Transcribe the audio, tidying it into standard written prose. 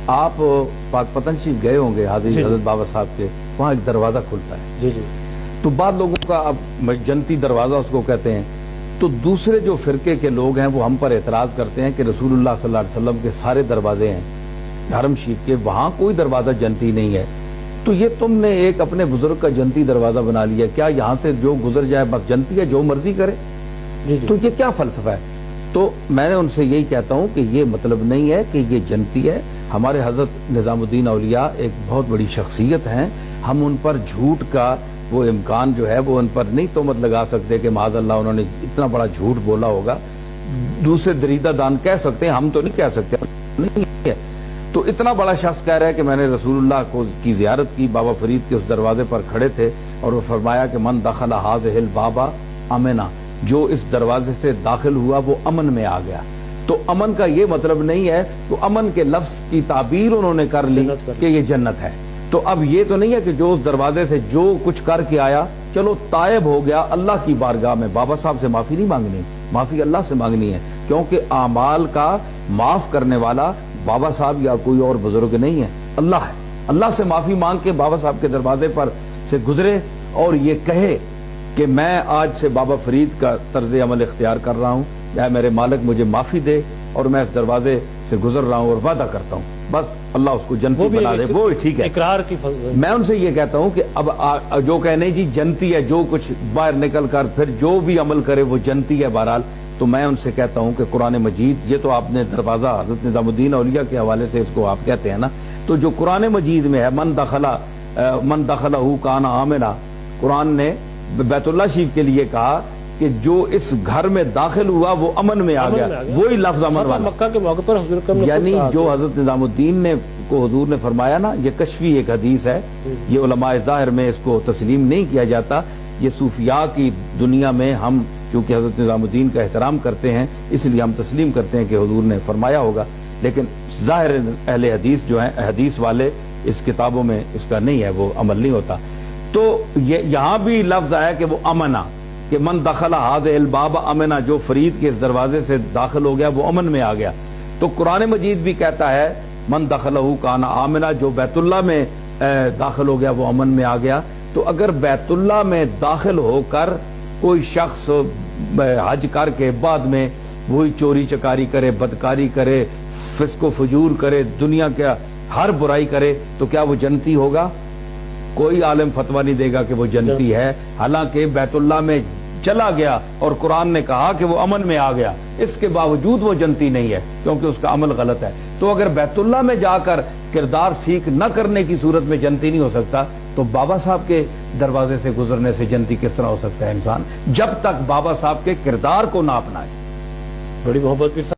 آپ پاک پتن شریف گئے ہوں گے حاضر حضرت بابا صاحب کے، وہاں ایک دروازہ کھلتا ہے جی جی، تو بعض لوگوں کا اب جنتی دروازہ اس کو کہتے ہیں، تو دوسرے جو فرقے کے لوگ ہیں وہ ہم پر اعتراض کرتے ہیں کہ رسول اللہ صلی اللہ علیہ وسلم کے سارے دروازے ہیں حرم شریف کے، وہاں کوئی دروازہ جنتی نہیں ہے، تو یہ تم نے ایک اپنے بزرگ کا جنتی دروازہ بنا لیا، کیا یہاں سے جو گزر جائے بس جنتی ہے، جو مرضی کرے؟ تو یہ کیا فلسفہ ہے؟ تو میں نے ان سے یہی کہتا ہوں کہ یہ مطلب نہیں ہے کہ یہ جنتی ہے۔ ہمارے حضرت نظام الدین اولیاء ایک بہت بڑی شخصیت ہیں، ہم ان پر جھوٹ کا وہ امکان جو ہے وہ ان پر نہیں تہمت لگا سکتے کہ معاذ اللہ انہوں نے اتنا بڑا جھوٹ بولا ہوگا، دوسرے دریدہ دان کہہ سکتے ہیں، ہم تو نہیں کہہ سکتے، نہیں ہے۔ تو اتنا بڑا شخص کہہ رہا ہے کہ میں نے رسول اللہ کو کی زیارت کی، بابا فرید کے اس دروازے پر کھڑے تھے اور وہ فرمایا کہ من دخل هذه الباب امنا، جو اس دروازے سے داخل ہوا وہ امن میں آ گیا۔ تو امن کا یہ مطلب نہیں ہے، تو امن کے لفظ کی تعبیر انہوں نے کر لی کہ یہ جنت ہے۔ تو اب یہ تو نہیں ہے کہ جو اس دروازے سے جو کچھ کر کے آیا چلو تائب ہو گیا، اللہ کی بارگاہ میں بابا صاحب سے معافی نہیں مانگنی، معافی اللہ سے مانگنی ہے، کیونکہ اعمال کا معاف کرنے والا بابا صاحب یا کوئی اور بزرگ نہیں ہے، اللہ ہے۔ اللہ سے معافی مانگ کے بابا صاحب کے دروازے پر سے گزرے اور یہ کہے کہ میں آج سے بابا فرید کا طرز عمل اختیار کر رہا ہوں، یا میرے مالک مجھے معافی دے اور میں اس دروازے سے گزر رہا ہوں اور وعدہ کرتا ہوں، بس اللہ اس کو جنتی بنا دے، وہ ٹھیک ہے۔ اقرار کی میں ان سے یہ کہتا ہوں کہ اب جو کہنے جی جنتی ہے، جو کچھ باہر نکل کر پھر جو بھی عمل کرے وہ جنتی ہے بہرحال، تو میں ان سے کہتا ہوں کہ قرآن مجید، یہ تو آپ نے دروازہ حضرت نظام الدین اولیاء کے حوالے سے اس کو آپ کہتے ہیں نا، تو جو قرآن مجید میں ہے من دخلہ کان آمنا، قرآن نے بیت اللہ شریف کے لیے کہا کہ جو اس گھر میں داخل ہوا وہ امن میں آ گیا، وہی لفظ امن والا، مکہ کے موقع پر حضور کا یعنی جو حضرت نظام الدین نے کو حضور نے فرمایا نا، یہ کشفی ایک حدیث ہے، یہ علماء ظاہر میں اس کو تسلیم نہیں کیا جاتا، یہ صوفیاء کی دنیا میں ہم چونکہ حضرت نظام الدین کا احترام کرتے ہیں اس لیے ہم تسلیم کرتے ہیں کہ حضور نے فرمایا ہوگا، لیکن ظاہر اہل حدیث جو ہیں، حدیث والے اس کتابوں میں اس کا نہیں ہے، وہ عمل نہیں ہوتا۔ تو یہاں بھی لفظ آیا کہ وہ امنا، کہ من دخل هذه الباب امنا، جو فرید کے اس دروازے سے داخل ہو گیا وہ امن میں آ گیا۔ تو قرآن مجید بھی کہتا ہے من دخلہ کان آمنا، جو بیت اللہ میں داخل ہو گیا وہ امن میں آ گیا۔ تو اگر بیت اللہ میں داخل ہو کر کوئی شخص حج کر کے بعد میں وہی چوری چکاری کرے، بدکاری کرے، فسق و فجور کرے، دنیا کا ہر برائی کرے، تو کیا وہ جنتی ہوگا؟ کوئی عالم فتویٰ نہیں دے گا کہ وہ جنتی ہے، حالانکہ بیت اللہ میں چلا گیا اور قرآن نے کہا کہ وہ امن میں آ گیا، اس کے باوجود وہ جنتی نہیں ہے کیونکہ اس کا عمل غلط ہے۔ تو اگر بیت اللہ میں جا کر کردار ٹھیک نہ کرنے کی صورت میں جنتی نہیں ہو سکتا، تو بابا صاحب کے دروازے سے گزرنے سے جنتی کس طرح ہو سکتا ہے انسان، جب تک بابا صاحب کے کردار کو نہ اپنائے۔ بڑی محبت